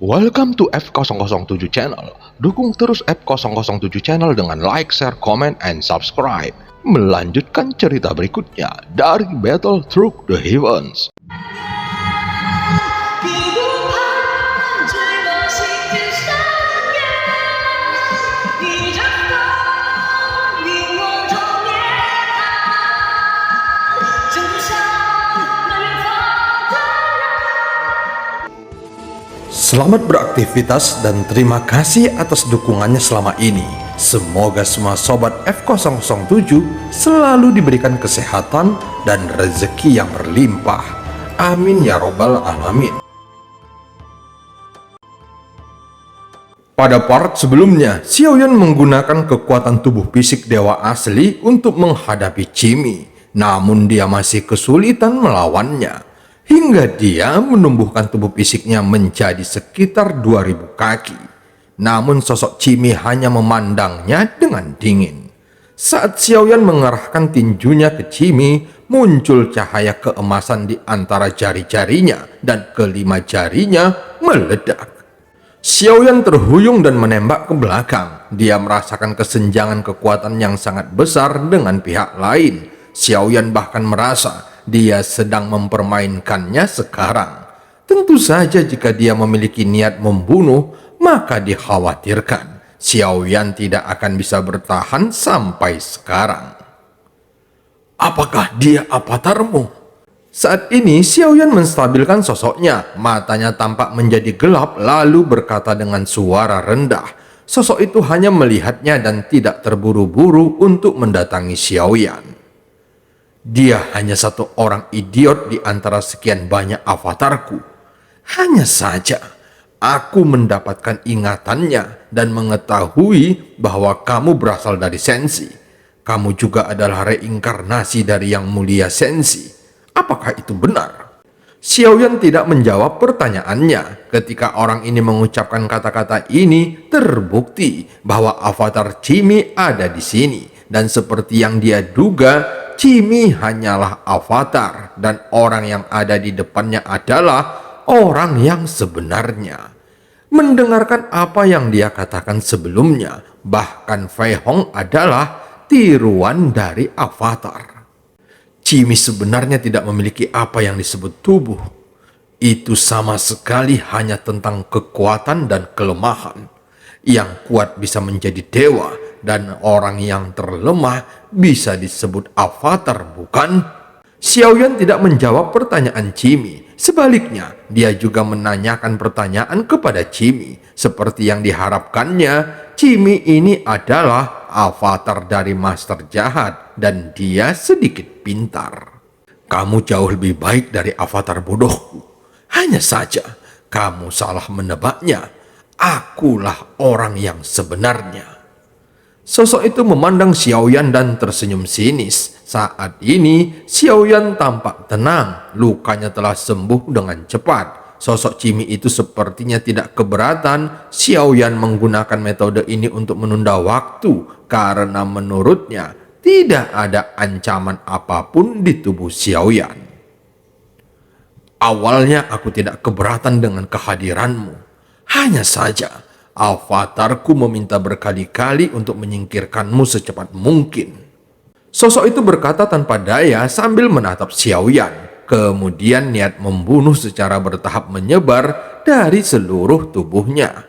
Welcome to F007 Channel. Dukung terus F007 Channel dengan like, share, comment, and subscribe. Melanjutkan cerita berikutnya dari Battle Through the Heavens. Selamat beraktivitas dan terima kasih atas dukungannya selama ini. Semoga semua sobat F007 selalu diberikan kesehatan dan rezeki yang berlimpah. Amin ya robbal alamin. Pada part sebelumnya, Xiaoyan menggunakan kekuatan tubuh fisik dewa asli untuk menghadapi Qimi. Namun dia masih kesulitan melawannya. Hingga dia menumbuhkan tubuh fisiknya menjadi sekitar 2000 kaki. Namun sosok Qimi hanya memandangnya dengan dingin. Saat Xiaoyan mengarahkan tinjunya ke Qimi, muncul cahaya keemasan di antara jari-jarinya dan kelima jarinya meledak. Xiaoyan terhuyung dan menembak ke belakang. Dia merasakan kesenjangan kekuatan yang sangat besar dengan pihak lain. Xiaoyan bahkan merasa dia sedang mempermainkannya sekarang. Tentu saja jika dia memiliki niat membunuh, maka dikhawatirkan Xiaoyan tidak akan bisa bertahan sampai sekarang. Apakah dia avatarmu? Saat ini Xiaoyan menstabilkan sosoknya. Matanya tampak menjadi gelap lalu berkata dengan suara rendah. Sosok itu hanya melihatnya dan tidak terburu-buru untuk mendatangi Xiaoyan. Dia hanya satu orang idiot di antara sekian banyak avatarku. Hanya saja, aku mendapatkan ingatannya dan mengetahui bahwa kamu berasal dari Sensi. Kamu juga adalah reinkarnasi dari yang mulia Sensi. Apakah itu benar? Xiaoyan tidak menjawab pertanyaannya. Ketika orang ini mengucapkan kata-kata ini, terbukti bahwa avatar Qimi ada di sini. Dan seperti yang dia duga, Qimi hanyalah avatar dan orang yang ada di depannya adalah orang yang sebenarnya. Mendengarkan apa yang dia katakan sebelumnya, bahkan Fei Hong adalah tiruan dari avatar. Qimi sebenarnya tidak memiliki apa yang disebut tubuh. Itu sama sekali hanya tentang kekuatan dan kelemahan. Yang kuat bisa menjadi dewa dan orang yang terlemah bisa disebut avatar, bukan? Xiaoyan tidak menjawab pertanyaan Qimi. Sebaliknya, dia juga menanyakan pertanyaan kepada Qimi. Seperti yang diharapkannya, Qimi ini adalah avatar dari master jahat dan dia sedikit pintar. Kamu jauh lebih baik dari avatar bodohku. Hanya saja, kamu salah menebaknya. Akulah orang yang sebenarnya. Sosok itu memandang Xiaoyan dan tersenyum sinis. Saat ini Xiaoyan tampak tenang. Lukanya telah sembuh dengan cepat. Sosok Qimi itu sepertinya tidak keberatan Xiaoyan menggunakan metode ini untuk menunda waktu. Karena menurutnya tidak ada ancaman apapun di tubuh Xiaoyan. Awalnya aku tidak keberatan dengan kehadiranmu. Hanya saja, avatarku meminta berkali-kali untuk menyingkirkanmu secepat mungkin. Sosok itu berkata tanpa daya sambil menatap Xiaoyan. Kemudian niat membunuh secara bertahap menyebar dari seluruh tubuhnya.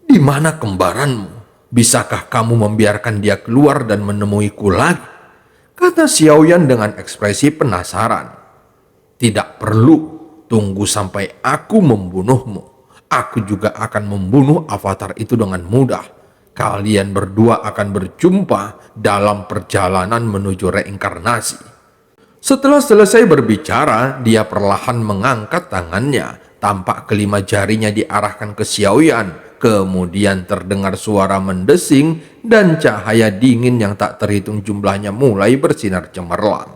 Di mana kembaranmu? Bisakah kamu membiarkan dia keluar dan menemuiku lagi? Kata Xiaoyan dengan ekspresi penasaran. Tidak perlu, tunggu sampai aku membunuhmu. Aku juga akan membunuh avatar itu dengan mudah. Kalian berdua akan berjumpa dalam perjalanan menuju reinkarnasi. Setelah selesai berbicara, dia perlahan mengangkat tangannya. Tampak kelima jarinya diarahkan ke Xiaoyan. Kemudian terdengar suara mendesing dan cahaya dingin yang tak terhitung jumlahnya mulai bersinar cemerlang.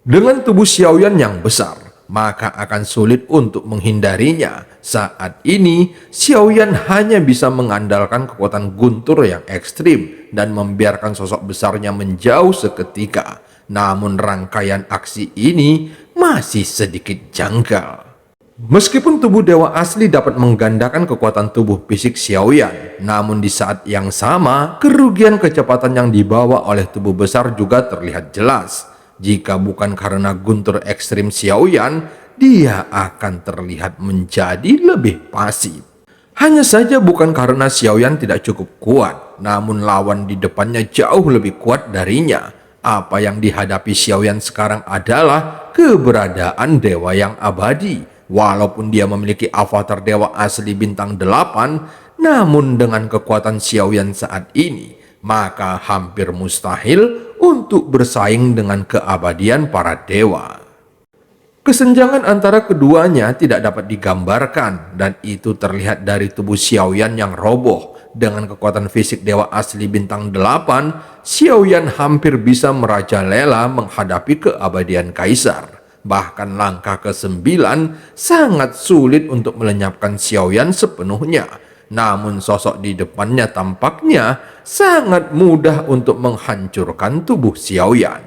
Dengan tubuh Xiaoyan yang besar, maka akan sulit untuk menghindarinya. Saat ini, Xiaoyan hanya bisa mengandalkan kekuatan guntur yang ekstrim dan membiarkan sosok besarnya menjauh seketika. Namun rangkaian aksi ini masih sedikit janggal. Meskipun tubuh dewa asli dapat menggandakan kekuatan tubuh fisik Xiaoyan, namun di saat yang sama, kerugian kecepatan yang dibawa oleh tubuh besar juga terlihat jelas. Jika bukan karena guntur ekstrim Xiaoyan, dia akan terlihat menjadi lebih pasif. Hanya saja bukan karena Xiaoyan tidak cukup kuat, namun lawan di depannya jauh lebih kuat darinya. Apa yang dihadapi Xiaoyan sekarang adalah keberadaan dewa yang abadi. Walaupun dia memiliki avatar dewa asli bintang 8, namun dengan kekuatan Xiaoyan saat ini, maka hampir mustahil untuk bersaing dengan keabadian para dewa. Kesenjangan antara keduanya tidak dapat digambarkan, dan itu terlihat dari tubuh Xiaoyan yang roboh. Dengan kekuatan fisik dewa asli bintang 8, Xiaoyan hampir bisa merajalela menghadapi keabadian kaisar. Bahkan langkah ke-9 sangat sulit untuk melenyapkan Xiaoyan sepenuhnya. Namun sosok di depannya tampaknya sangat mudah untuk menghancurkan tubuh Xiaoyan.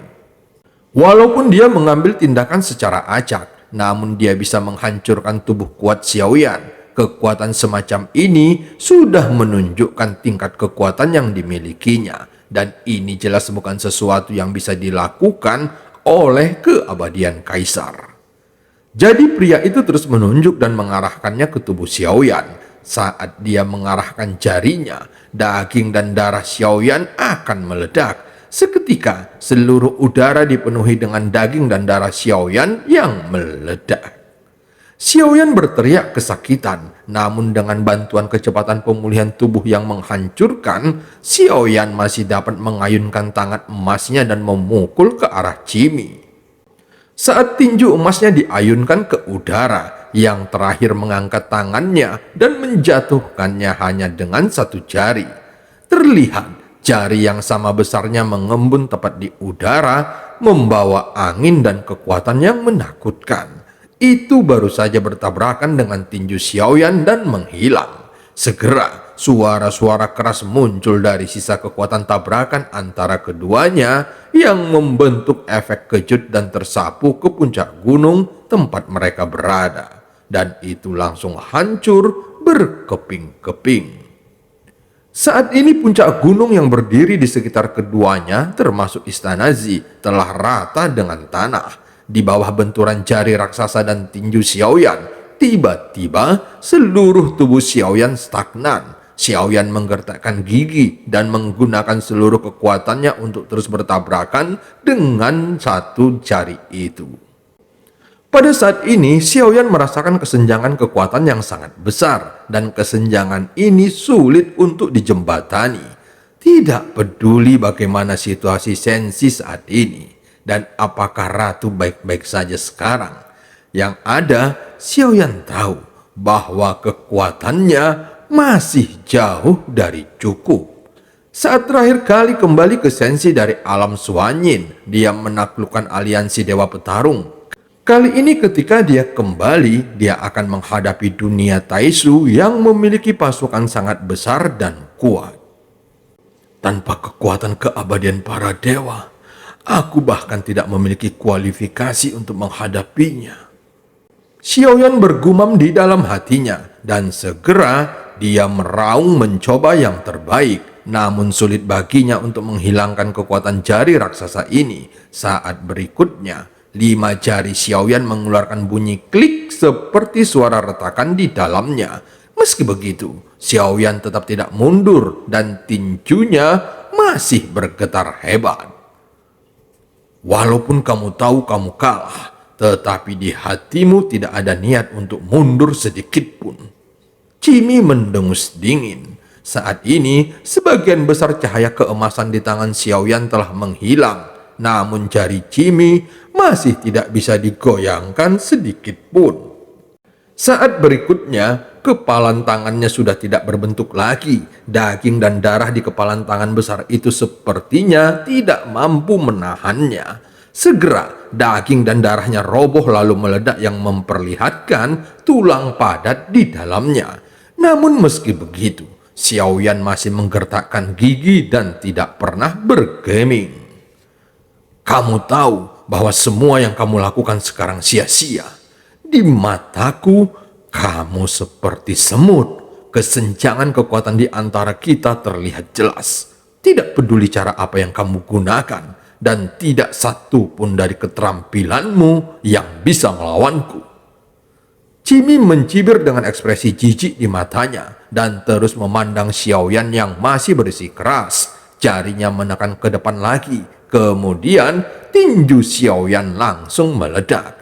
Walaupun dia mengambil tindakan secara acak, namun dia bisa menghancurkan tubuh kuat Xiaoyan. Kekuatan semacam ini sudah menunjukkan tingkat kekuatan yang dimilikinya. Dan ini jelas bukan sesuatu yang bisa dilakukan oleh keabadian kaisar. Jadi pria itu terus menunjuk dan mengarahkannya ke tubuh Xiaoyan. Saat dia mengarahkan jarinya, daging dan darah Xiaoyan akan meledak. Seketika seluruh udara dipenuhi dengan daging dan darah Xiaoyan yang meledak. Xiaoyan berteriak kesakitan, namun dengan bantuan kecepatan pemulihan tubuh yang menghancurkan, Xiaoyan masih dapat mengayunkan tangan emasnya dan memukul ke arah Jimmy. Saat tinju emasnya diayunkan ke udara, yang terakhir mengangkat tangannya dan menjatuhkannya hanya dengan satu jari. Terlihat jari yang sama besarnya mengembun tepat di udara, membawa angin dan kekuatan yang menakutkan. Itu baru saja bertabrakan dengan tinju Xiaoyan dan menghilang. Segera suara-suara keras muncul dari sisa kekuatan tabrakan antara keduanya yang membentuk efek kejut dan tersapu ke puncak gunung tempat mereka berada. Dan itu langsung hancur berkeping-keping. Saat ini puncak gunung yang berdiri di sekitar keduanya termasuk Istana Zi telah rata dengan tanah. Di bawah benturan jari raksasa dan tinju Xiaoyan, tiba-tiba seluruh tubuh Xiaoyan stagnan. Xiaoyan menggertakkan gigi dan menggunakan seluruh kekuatannya untuk terus bertabrakan dengan satu jari itu. Pada saat ini, Xiaoyan merasakan kesenjangan kekuatan yang sangat besar, dan kesenjangan ini sulit untuk dijembatani. Tidak peduli bagaimana situasi Sensi saat ini, dan apakah ratu baik-baik saja sekarang. Yang ada, Xiaoyan tahu bahwa kekuatannya masih jauh dari cukup. Saat terakhir kali kembali ke Sensi dari alam Suanyin, dia menaklukkan aliansi Dewa Petarung. Kali ini ketika dia kembali, dia akan menghadapi dunia Taisu yang memiliki pasukan sangat besar dan kuat. Tanpa kekuatan keabadian para dewa, aku bahkan tidak memiliki kualifikasi untuk menghadapinya. Xiaoyan bergumam di dalam hatinya, dan segera dia meraung mencoba yang terbaik. Namun sulit baginya untuk menghilangkan kekuatan jari raksasa ini. Saat berikutnya, 5 jari Xiaoyan mengeluarkan bunyi klik seperti suara retakan di dalamnya. Meski begitu, Xiaoyan tetap tidak mundur dan tinjunya masih bergetar hebat. Walaupun kamu tahu kamu kalah, tetapi di hatimu tidak ada niat untuk mundur sedikit pun. Jimmy mendengus dingin. Saat ini, sebagian besar cahaya keemasan di tangan Xiaoyan telah menghilang. Namun jari Jimmy masih tidak bisa digoyangkan sedikit pun. Saat berikutnya, kepalan tangannya sudah tidak berbentuk lagi. Daging dan darah di kepalan tangan besar itu sepertinya tidak mampu menahannya. Segera, daging dan darahnya roboh lalu meledak yang memperlihatkan tulang padat di dalamnya. Namun meski begitu, Xiaoyan masih menggertakkan gigi dan tidak pernah bergeming. Kamu tahu bahwa semua yang kamu lakukan sekarang sia-sia. Di mataku, kamu seperti semut. Kesenjangan kekuatan di antara kita terlihat jelas. Tidak peduli cara apa yang kamu gunakan, dan tidak satu pun dari keterampilanmu yang bisa melawanku. Jimmy mencibir dengan ekspresi jijik di matanya dan terus memandang Xiaoyan yang masih bersikeras. Jarinya menekan ke depan lagi. Kemudian tinju Xiaoyan langsung meledak.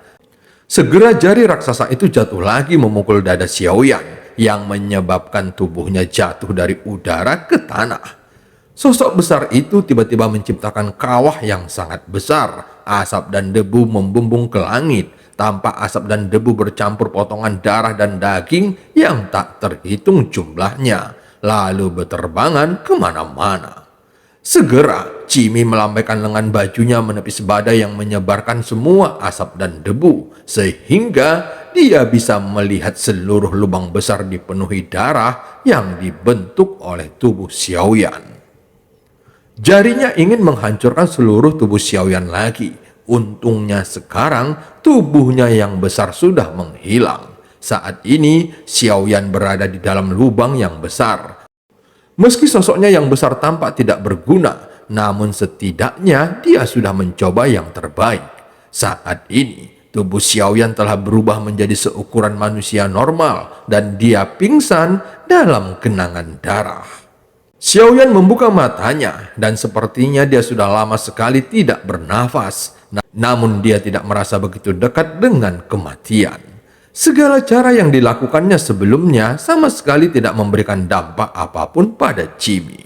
Segera jari raksasa itu jatuh lagi memukul dada Xiaoyan yang menyebabkan tubuhnya jatuh dari udara ke tanah. Sosok besar itu tiba-tiba menciptakan kawah yang sangat besar. Asap dan debu membumbung ke langit. Tampak asap dan debu bercampur potongan darah dan daging yang tak terhitung jumlahnya, lalu berterbangan kemana-mana. Segera Jimmy melambaikan lengan bajunya menepis badai yang menyebarkan semua asap dan debu, sehingga dia bisa melihat seluruh lubang besar dipenuhi darah yang dibentuk oleh tubuh Xiaoyan. Jarinya ingin menghancurkan seluruh tubuh Xiaoyan lagi. Untungnya sekarang tubuhnya yang besar sudah menghilang. Saat ini Xiaoyan berada di dalam lubang yang besar. Meski sosoknya yang besar tampak tidak berguna, namun setidaknya dia sudah mencoba yang terbaik. Saat ini tubuh Xiaoyan telah berubah menjadi seukuran manusia normal dan dia pingsan dalam genangan darah. Xiaoyan membuka matanya dan sepertinya dia sudah lama sekali tidak bernafas. Namun dia tidak merasa begitu dekat dengan kematian. Segala cara yang dilakukannya sebelumnya sama sekali tidak memberikan dampak apapun pada Jimmy.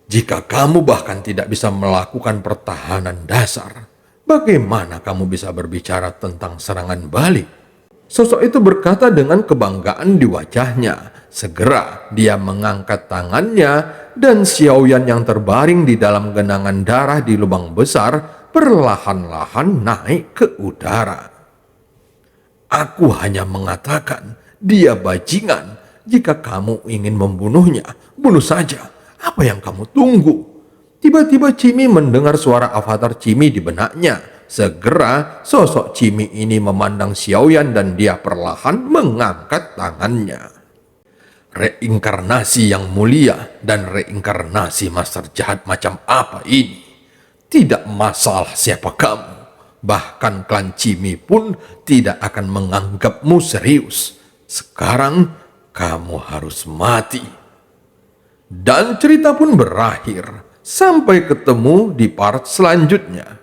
Jika kamu bahkan tidak bisa melakukan pertahanan dasar, bagaimana kamu bisa berbicara tentang serangan balik? Sosok itu berkata dengan kebanggaan di wajahnya. Segera dia mengangkat tangannya dan Xiaoyan yang terbaring di dalam genangan darah di lubang besar perlahan-lahan naik ke udara. Aku hanya mengatakan dia bajingan. Jika kamu ingin membunuhnya, bunuh saja. Apa yang kamu tunggu? Tiba-tiba Jimmy mendengar suara avatar Jimmy di benaknya. Segera sosok Jimmy ini memandang Xiaoyan dan dia perlahan mengangkat tangannya. Reinkarnasi yang mulia dan reinkarnasi master jahat macam apa ini? Tidak masalah siapa kamu. Bahkan klan Jimmy pun tidak akan menganggapmu serius. Sekarang kamu harus mati. Dan cerita pun berakhir. Sampai ketemu di part selanjutnya.